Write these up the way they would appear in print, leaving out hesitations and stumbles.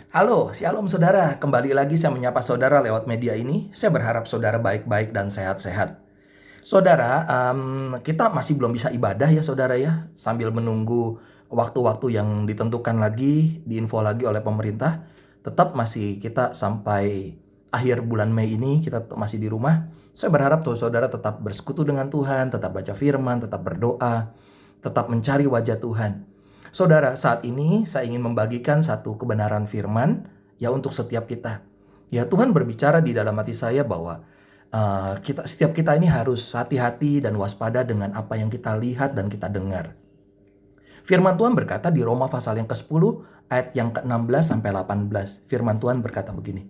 Halo, Shalom saudara. Kembali lagi saya menyapa saudara lewat media ini. Saya berharap saudara baik-baik dan sehat-sehat. Saudara, kita masih belum bisa ibadah ya saudara ya. Sambil menunggu waktu-waktu yang ditentukan lagi, diinfo lagi oleh pemerintah. Tetap masih kita sampai akhir bulan Mei ini, kita masih di rumah. Saya berharap tuh saudara tetap bersekutu dengan Tuhan, tetap baca firman, tetap berdoa, tetap mencari wajah Tuhan. Saudara, saat ini saya ingin membagikan satu kebenaran firman ya untuk setiap kita. Ya, Tuhan berbicara di dalam hati saya bahwa setiap kita ini harus hati-hati dan waspada dengan apa yang kita lihat dan kita dengar. Firman Tuhan berkata di Roma pasal yang ke-10 ayat yang ke-16 sampai 18. Firman Tuhan berkata begini.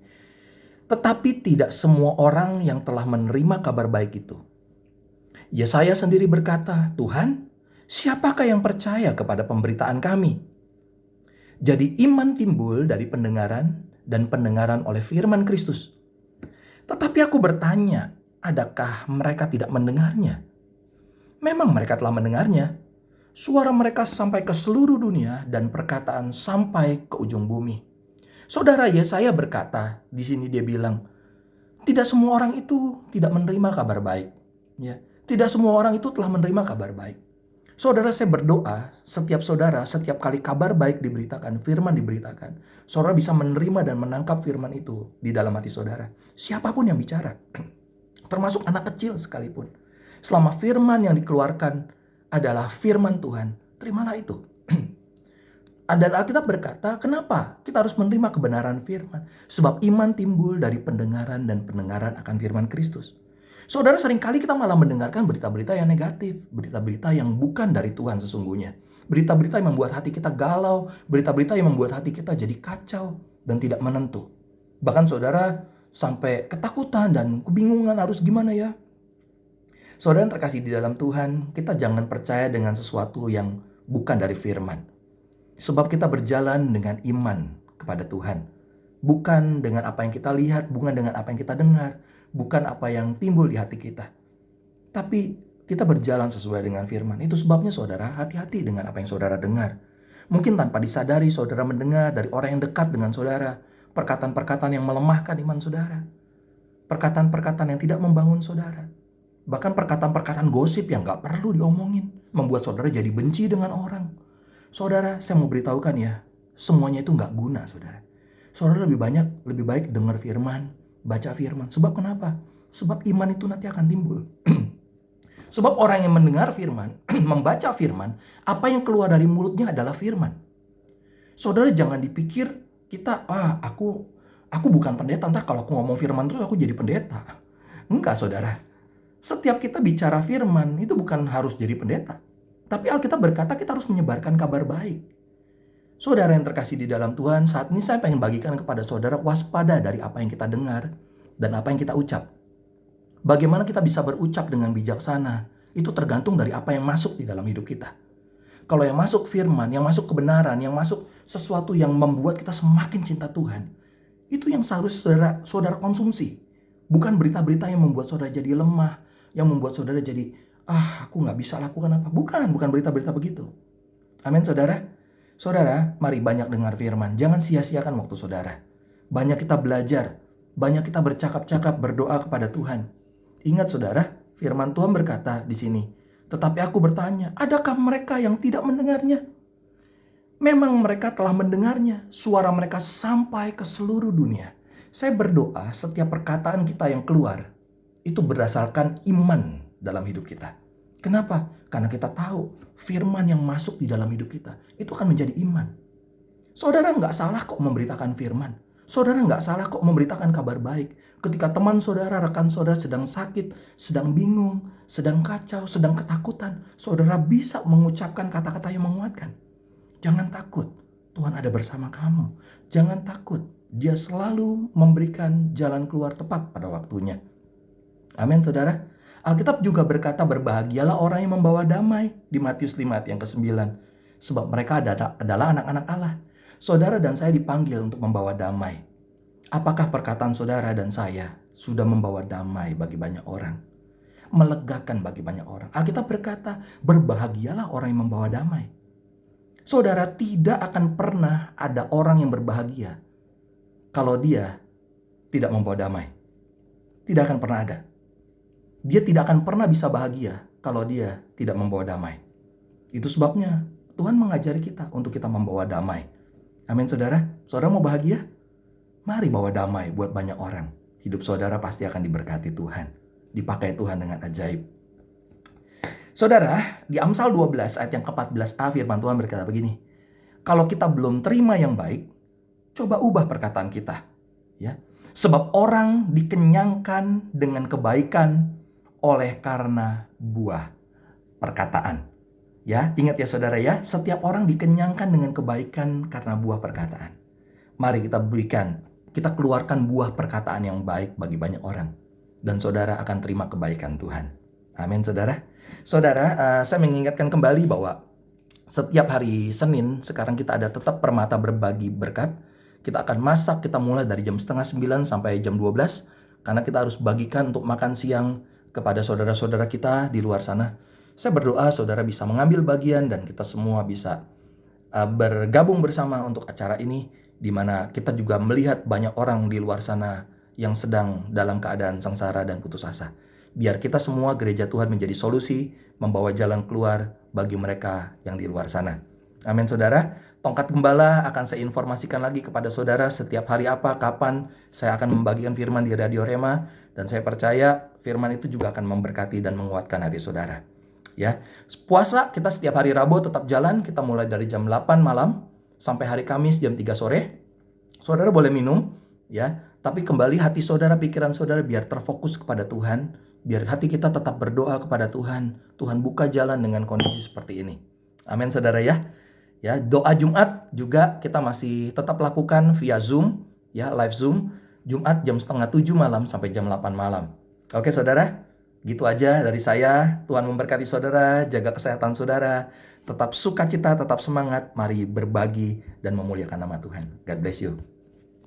Tetapi tidak semua orang yang telah menerima kabar baik itu. Yesaya sendiri berkata, Tuhan, siapakah yang percaya kepada pemberitaan kami? Jadi iman timbul dari pendengaran dan pendengaran oleh firman Kristus. Tetapi aku bertanya, adakah mereka tidak mendengarnya? Memang mereka telah mendengarnya. Suara mereka sampai ke seluruh dunia dan perkataan sampai ke ujung bumi. Saudara Yesaya berkata, di sini dia bilang, tidak semua orang itu tidak menerima kabar baik. Ya, tidak semua orang itu telah menerima kabar baik. Saudara, saya berdoa setiap kali kabar baik diberitakan, firman diberitakan, saudara bisa menerima dan menangkap firman itu di dalam hati saudara. Siapapun yang bicara, termasuk anak kecil sekalipun. Selama firman yang dikeluarkan adalah firman Tuhan, terimalah itu. Dan Alkitab berkata, kenapa kita harus menerima kebenaran firman? Sebab iman timbul dari pendengaran dan pendengaran akan firman Kristus. Saudara, seringkali kita malah mendengarkan berita-berita yang negatif, berita-berita yang bukan dari Tuhan sesungguhnya. Berita-berita yang membuat hati kita galau, berita-berita yang membuat hati kita jadi kacau dan tidak menentu. Bahkan saudara sampai ketakutan dan kebingungan harus gimana ya. Saudara yang terkasih di dalam Tuhan, kita jangan percaya dengan sesuatu yang bukan dari firman. Sebab kita berjalan dengan iman kepada Tuhan. Bukan dengan apa yang kita lihat, bukan dengan apa yang kita dengar, bukan apa yang timbul di hati kita. Tapi kita berjalan sesuai dengan firman. Itu sebabnya saudara hati-hati dengan apa yang saudara dengar. Mungkin tanpa disadari saudara mendengar dari orang yang dekat dengan saudara. Perkataan-perkataan yang melemahkan iman saudara. Perkataan-perkataan yang tidak membangun saudara. Bahkan perkataan-perkataan gosip yang gak perlu diomongin. Membuat saudara jadi benci dengan orang. Saudara, saya mau beritahukan ya. Semuanya itu gak guna saudara. Saudara lebih baik dengar firman, baca firman. Sebab kenapa? Sebab iman itu nanti akan timbul. Sebab orang yang mendengar firman, membaca firman, apa yang keluar dari mulutnya adalah firman. Saudara jangan dipikir kita, aku bukan pendeta, ntar kalau aku ngomong firman terus aku jadi pendeta. Enggak saudara. Setiap kita bicara firman itu bukan harus jadi pendeta. Tapi Alkitab berkata kita harus menyebarkan kabar baik. Saudara yang terkasih di dalam Tuhan, saat ini saya pengen bagikan kepada saudara waspada dari apa yang kita dengar dan apa yang kita ucap. Bagaimana kita bisa berucap dengan bijaksana, itu tergantung dari apa yang masuk di dalam hidup kita. Kalau yang masuk firman, yang masuk kebenaran, yang masuk sesuatu yang membuat kita semakin cinta Tuhan, itu yang seharusnya saudara konsumsi. Bukan berita-berita yang membuat saudara jadi lemah, yang membuat saudara jadi, aku gak bisa lakukan apa. Bukan berita-berita begitu. Amin saudara. Saudara, mari banyak dengar firman. Jangan sia-siakan waktu saudara. Banyak kita belajar. Banyak kita bercakap-cakap, berdoa kepada Tuhan. Ingat saudara, firman Tuhan berkata di sini. Tetapi aku bertanya, adakah mereka yang tidak mendengarnya? Memang mereka telah mendengarnya. Suara mereka sampai ke seluruh dunia. Saya berdoa setiap perkataan kita yang keluar, itu berdasarkan iman dalam hidup kita. Kenapa? Karena kita tahu firman yang masuk di dalam hidup kita itu akan menjadi iman. Saudara nggak salah kok memberitakan firman. Saudara nggak salah kok memberitakan kabar baik. Ketika teman saudara, rekan saudara sedang sakit, sedang bingung, sedang kacau, sedang ketakutan, saudara bisa mengucapkan kata-kata yang menguatkan. Jangan takut, Tuhan ada bersama kamu. Jangan takut, Dia selalu memberikan jalan keluar tepat pada waktunya. Amin saudara. Alkitab juga berkata berbahagialah orang yang membawa damai di Matius 5 ayat yang ke-9. Sebab mereka adalah anak-anak Allah. Saudara dan saya dipanggil untuk membawa damai. Apakah perkataan saudara dan saya sudah membawa damai bagi banyak orang? Melegakan bagi banyak orang. Alkitab berkata berbahagialah orang yang membawa damai. Saudara, tidak akan pernah ada orang yang berbahagia kalau dia tidak membawa damai. Tidak akan pernah ada. Dia tidak akan pernah bisa bahagia kalau dia tidak membawa damai. Itu sebabnya Tuhan mengajari kita untuk kita membawa damai. Amin saudara. Saudara mau bahagia? Mari bawa damai buat banyak orang. Hidup saudara pasti akan diberkati Tuhan. Dipakai Tuhan dengan ajaib. Saudara, di Amsal 12 ayat yang ke-14a firman Tuhan berkata begini. Kalau kita belum terima yang baik, coba ubah perkataan kita. Ya. Sebab orang dikenyangkan dengan kebaikan oleh karena buah perkataan. Ya, ingat ya saudara ya, setiap orang dikenyangkan dengan kebaikan karena buah perkataan. Mari kita keluarkan buah perkataan yang baik bagi banyak orang. Dan saudara akan terima kebaikan Tuhan. Amin saudara. Saudara, saya mengingatkan kembali bahwa setiap hari Senin, sekarang kita ada tetap Permata Berbagi Berkat. Kita akan masak, kita mulai dari jam 8:30 sampai jam 12. Karena kita harus bagikan untuk makan siang kepada saudara-saudara kita di luar sana. Saya berdoa saudara bisa mengambil bagian dan kita semua bisa bergabung bersama untuk acara ini. Di mana kita juga melihat banyak orang di luar sana yang sedang dalam keadaan sengsara dan putus asa. Biar kita semua gereja Tuhan menjadi solusi, membawa jalan keluar bagi mereka yang di luar sana. Amin saudara. Tongkat Gembala akan saya informasikan lagi kepada saudara setiap hari apa, kapan saya akan membagikan firman di Radio Rema. Dan saya percaya firman itu juga akan memberkati dan menguatkan hati saudara. Ya, puasa kita setiap hari Rabu tetap jalan. Kita mulai dari jam 8 malam sampai hari Kamis jam 3 sore. Saudara boleh minum, ya. Tapi kembali hati saudara, pikiran saudara biar terfokus kepada Tuhan. Biar hati kita tetap berdoa kepada Tuhan. Tuhan buka jalan dengan kondisi seperti ini. Amin saudara ya. Ya, doa Jumat juga kita masih tetap lakukan via Zoom, ya, live Zoom, Jumat jam 6:30 malam sampai jam 8 malam. Oke saudara, gitu aja dari saya. Tuhan memberkati saudara, jaga kesehatan saudara, tetap sukacita, tetap semangat, mari berbagi dan memuliakan nama Tuhan. God bless you.